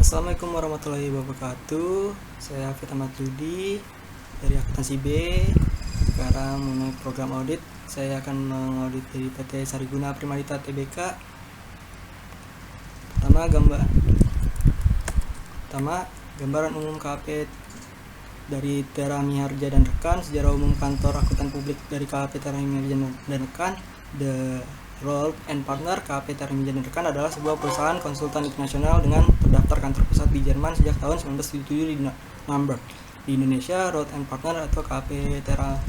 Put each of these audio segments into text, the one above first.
Assalamualaikum warahmatullahi wabarakatuh. Saya Hafid Ahmad Ludi dari akuntansi B. Sekarang mengenai program audit, saya akan mengaudit dari PT Sariguna Primadita Tbk. Pertama, gambaran umum KAP dari Tera Miharja dan rekan, sejarah umum kantor akuntan publik dari KAP Tera Miharja dan rekan. The Role and Partner KAP Tera Miharja dan rekan adalah sebuah perusahaan konsultan internasional dengan terdaftar kantor pusat di Jerman sejak tahun 1977 di Hamburg. Di Indonesia, Role and Partner atau KAP Tera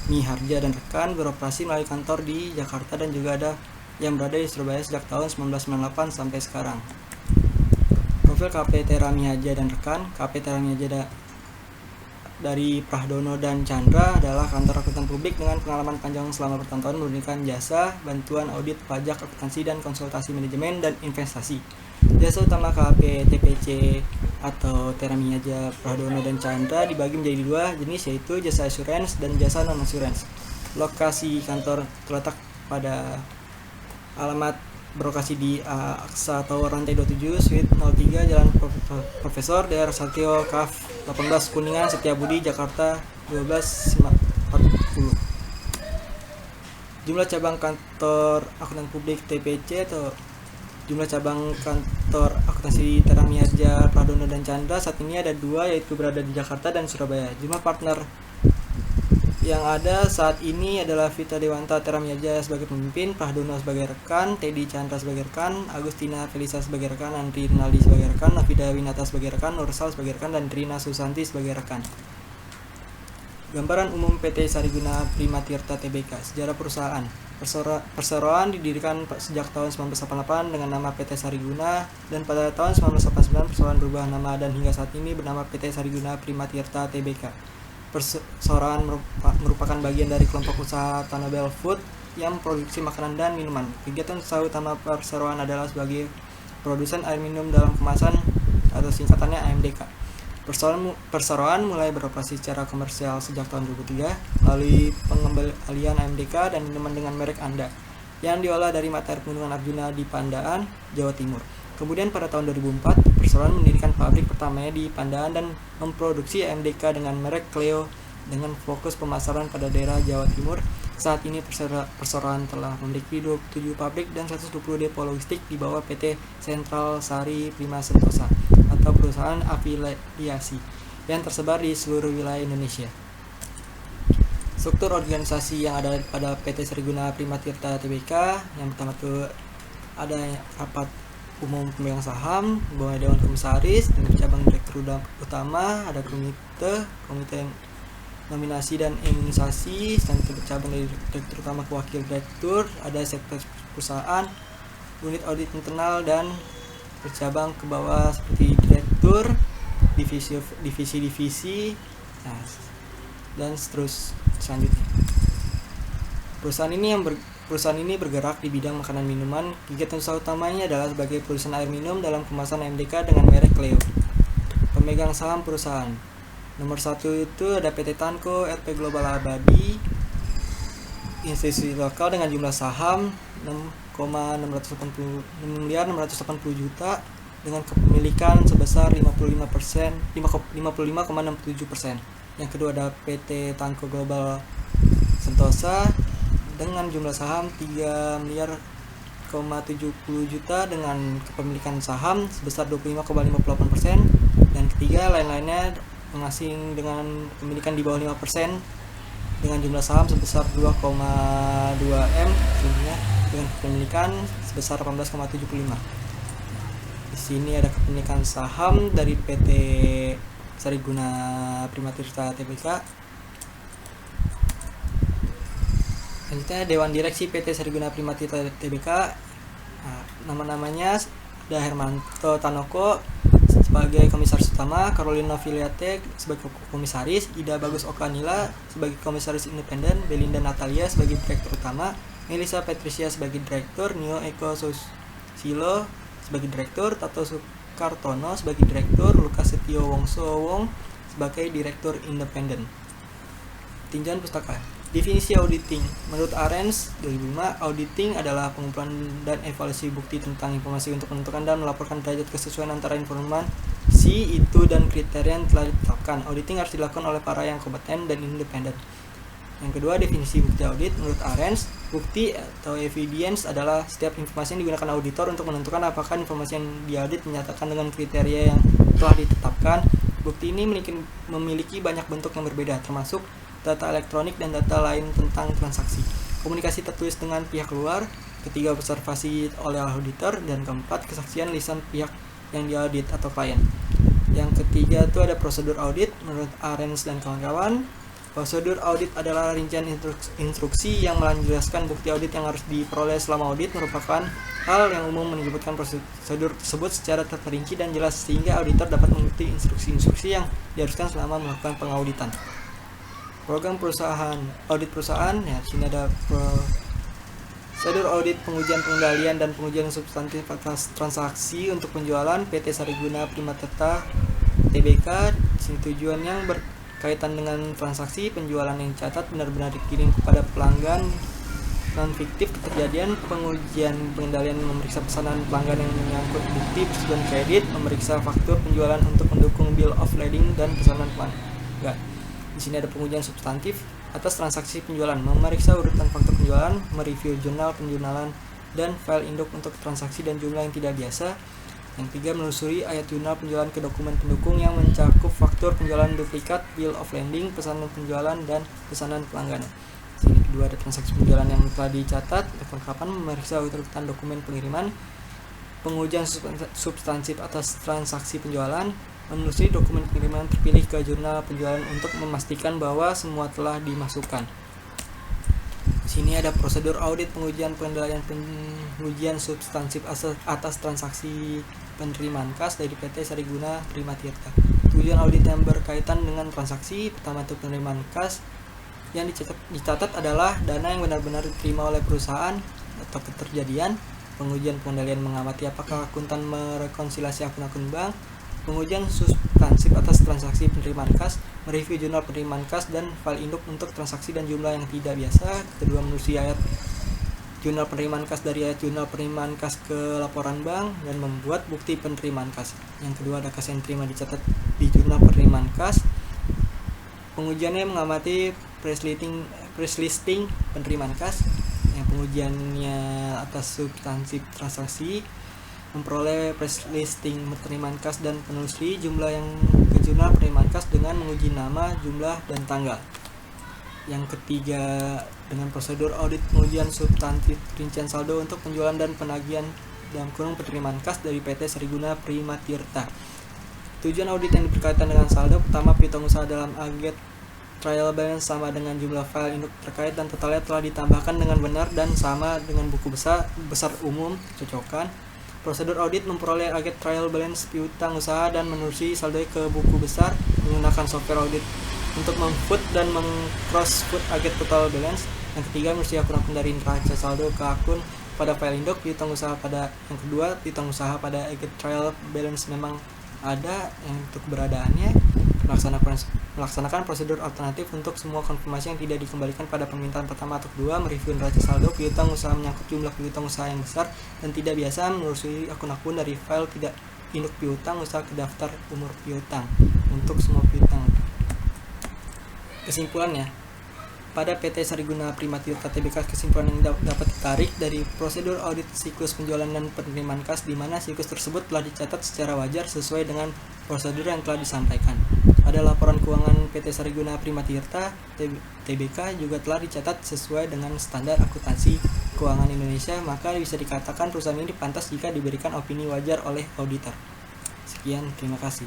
Miharja dan rekan beroperasi melalui kantor di Jakarta dan juga ada yang berada di Surabaya sejak tahun 1998 sampai sekarang. Profil KAP Tera Miharja dan rekan. KAP Tera Miharja dari Prahdono dan Chandra adalah kantor akuntan publik dengan pengalaman panjang selama bertahun-tahun memberikan jasa, bantuan audit, pajak, akuntansi, dan konsultasi manajemen dan investasi. Jasa utama KAP TPC atau Tera Miharja, Prahdono, dan Chandra dibagi menjadi dua jenis, yaitu jasa assurance dan jasa non-assurance. Lokasi kantor terletak pada alamat berlokasi di Aksa Tower Lantai 27, Suite 03, Jalan Profesor, daerah Satyo Kaf 18, Kuningan, Setiabudi, Jakarta 12.40. Jumlah cabang kantor akuntan publik TPC atau jumlah cabang kantor akuntansi Tera Miharja, Prahdono, dan Chandra saat ini ada dua, yaitu berada di Jakarta dan Surabaya. Jumlah partner yang ada saat ini adalah Vita Dewanta Tera Miharja sebagai pemimpin, Prahdono sebagai rekan, Teddy Chandra sebagai rekan, Agustina Felisa sebagai rekan, Andri Rinaldi sebagai rekan, Nafida Winata sebagai rekan, Nursal sebagai rekan, dan Rina Susanti sebagai rekan. Gambaran umum PT Sariguna Primatirta Tbk. Sejarah perusahaan. Perseroan didirikan sejak tahun 1988 dengan nama PT Sariguna, dan pada tahun 1989 perseroan berubah nama dan hingga saat ini bernama PT Sariguna Primatirta Tbk. Perseroan merupakan bagian dari kelompok usaha Tanabel Food yang memproduksi makanan dan minuman. Kegiatan usaha utama perseroan adalah sebagai produsen air minum dalam kemasan atau singkatannya AMDK. Perseroan mulai beroperasi secara komersial sejak tahun 2003 melalui pengembalian AMDK dan minuman dengan merek Anda yang diolah dari mata air Pegunungan Arjuna di Pandaan, Jawa Timur. Kemudian pada tahun 2004, perseroan mendirikan pabrik pertamanya di Pandaan dan memproduksi AMDK dengan merek Cleo dengan fokus pemasaran pada daerah Jawa Timur. Saat ini perseroan telah memiliki 27 pabrik dan 120 depo logistik di bawah PT Sentral Sari Prima Sentosa atau perusahaan afiliasi yang tersebar di seluruh wilayah Indonesia. Struktur organisasi yang ada pada PT Sariguna Primatirta Tbk, yang pertama itu ada rapat umum pemegang saham, bawah dewan komisaris, dan cabang direktur utama, ada komite nominasi dan imunisasi, dan cabang dari direktur utama ke wakil direktur, ada sekretaris perusahaan, unit audit internal, dan bercabang ke bawah seperti direktur, divisi-divisi, dan selanjutnya. Perusahaan ini bergerak di bidang makanan minuman. Kegiatan usaha utamanya adalah sebagai produsen air minum dalam kemasan AMDK dengan merek Cleo. Pemegang saham perusahaan. Nomor 1 itu ada PT Tanko RP Global Abadi, institusi lokal dengan jumlah saham 6,680 juta dengan kepemilikan sebesar 55,67%. Yang kedua ada PT Tanko Global Sentosa dengan jumlah saham 3,70 juta dengan kepemilikan saham sebesar 25,58%. Dan ketiga, lain-lainnya mengasing dengan kepemilikan di bawah 5% dengan jumlah saham sebesar 2,2 M dengan kepemilikan sebesar 18,75. Di sini ada kepemilikan saham dari PT Sariguna Primatirta Tbk. Selanjutnya Dewan Direksi PT Sariguna Primatirta Tbk. Nama-namanya ada Hermanto Tanoko sebagai komisaris utama, Carolina Filiate sebagai komisaris, Ida Bagus Okanila sebagai komisaris independen, Belinda Natalia sebagai direktur utama, Melissa Patricia sebagai direktur, Nio Eko Susilo sebagai direktur, Tato Sukartono sebagai direktur, Lukas Setio Wongso sebagai direktur independen. Tinjauan pustaka. Definisi auditing. Menurut Arens 2005, auditing adalah pengumpulan dan evaluasi bukti tentang informasi untuk menentukan dan melaporkan derajat kesesuaian antara informasi itu dan kriteria yang telah ditetapkan. Auditing harus dilakukan oleh para yang kompeten dan independen. Yang kedua, definisi bukti audit. Menurut Arens, bukti atau evidence adalah setiap informasi yang digunakan auditor untuk menentukan apakah informasi yang diaudit menyatakan dengan kriteria yang telah ditetapkan. Bukti ini memiliki banyak bentuk yang berbeda, termasuk data elektronik dan data lain tentang transaksi, komunikasi tertulis dengan pihak luar, ketiga, observasi oleh auditor, dan keempat, kesaksian lisan pihak yang diaudit atau klien. Yang ketiga itu ada prosedur audit. Menurut Arens dan kawan-kawan, prosedur audit adalah rincian instruksi yang menjelaskan bukti audit yang harus diperoleh selama audit, merupakan hal yang umum menyebutkan prosedur tersebut secara terperinci dan jelas sehingga auditor dapat mengikuti instruksi-instruksi yang diharuskan selama melakukan pengauditan. Program perusahaan, audit perusahaan, ya sini ada prosedur audit pengujian pengendalian dan pengujian substantif atas transaksi untuk penjualan PT Sariguna Primatirta Tbk. Sini tujuan yang berkaitan dengan transaksi penjualan yang dicatat benar-benar dikirim kepada pelanggan, non fiktif kejadian pengujian pengendalian, memeriksa pesanan pelanggan yang menyangkut bukti persetujuan kredit, memeriksa faktur penjualan untuk mendukung bill of lading dan pesanan pelanggan. Di sini ada pengujian substantif atas transaksi penjualan, memeriksa urutan faktur penjualan, mereview jurnal penjualan dan file induk untuk transaksi dan jumlah yang tidak biasa. Yang tiga, menelusuri ayat jurnal penjualan ke dokumen pendukung yang mencakup faktur penjualan duplikat, bill of lading, pesanan penjualan dan pesanan pelanggan. Sini kedua, ada transaksi penjualan yang telah dicatat, kelengkapan, memeriksa urutan dokumen pengiriman, pengujian substansif atas transaksi penjualan, menelusuri dokumen pengiriman terpilih ke jurnal penjualan untuk memastikan bahwa semua telah dimasukkan. Di sini ada prosedur audit pengujian pengendalian pengujian substansif atas transaksi penerimaan kas dari PT Sariguna Primatirta. Tujuan audit yang berkaitan dengan transaksi pertama itu penerimaan kas yang dicatat adalah dana yang benar-benar diterima oleh perusahaan atau keterjadian. Pengujian pengendalian mengamati apakah akuntan merekonsiliasi akun-akun bank. Pengujian substansif atas transaksi penerimaan kas, mereview jurnal penerimaan kas dan file induk untuk transaksi dan jumlah yang tidak biasa. Kedua, menelusuri ayat jurnal penerimaan kas dari ayat jurnal penerimaan kas ke laporan bank dan membuat bukti penerimaan kas. Yang kedua, ada kas yang diterima dicatat di jurnal penerimaan kas. Pengujiannya mengamati press listing penerimaan kas. Yang pengujiannya atas substansif transaksi, memperoleh press listing penerimaan kas dan penelusuri jumlah yang ke jurnal penerimaan kas dengan menguji nama, jumlah, dan tanggal. Yang ketiga, dengan prosedur audit pengujian substantif rincian saldo untuk penjualan dan penagihan dalam kurung penerimaan kas dari PT Sariguna Primatirta. Tujuan audit yang berkaitan dengan saldo pertama, piutang usaha dalam aggregate trial balance sama dengan jumlah file induk terkait dan totalnya telah ditambahkan dengan benar dan sama dengan buku besar umum cocokan. Prosedur audit memperoleh aggregate trial balance piutang usaha dan menelusuri saldo ke buku besar menggunakan software audit untuk meng-foot dan meng-cross-foot aggregate total balance. Yang ketiga, menelusuri akun-akun dari neraca saldo ke akun pada file induk piutang usaha pada. Yang kedua, piutang usaha pada aggregate trial balance memang ada yang untuk keberadaannya. Melaksanakan prosedur alternatif untuk semua konfirmasi yang tidak dikembalikan pada permintaan pertama atau kedua, mereview neraca saldo piutang usaha menyangkut jumlah piutang usaha yang besar dan tidak biasa, menelusuri akun-akun dari file tidak induk piutang usaha ke daftar umur piutang untuk semua piutang. Kesimpulannya, pada PT Sariguna Primatirta Tbk, kesimpulan yang dapat ditarik dari prosedur audit siklus penjualan dan penerimaan kas di mana siklus tersebut telah dicatat secara wajar sesuai dengan prosedur yang telah disampaikan. Pada laporan keuangan PT Sariguna Primatirta Tbk juga telah dicatat sesuai dengan standar akuntansi keuangan Indonesia, maka bisa dikatakan perusahaan ini pantas jika diberikan opini wajar oleh auditor. Sekian, terima kasih.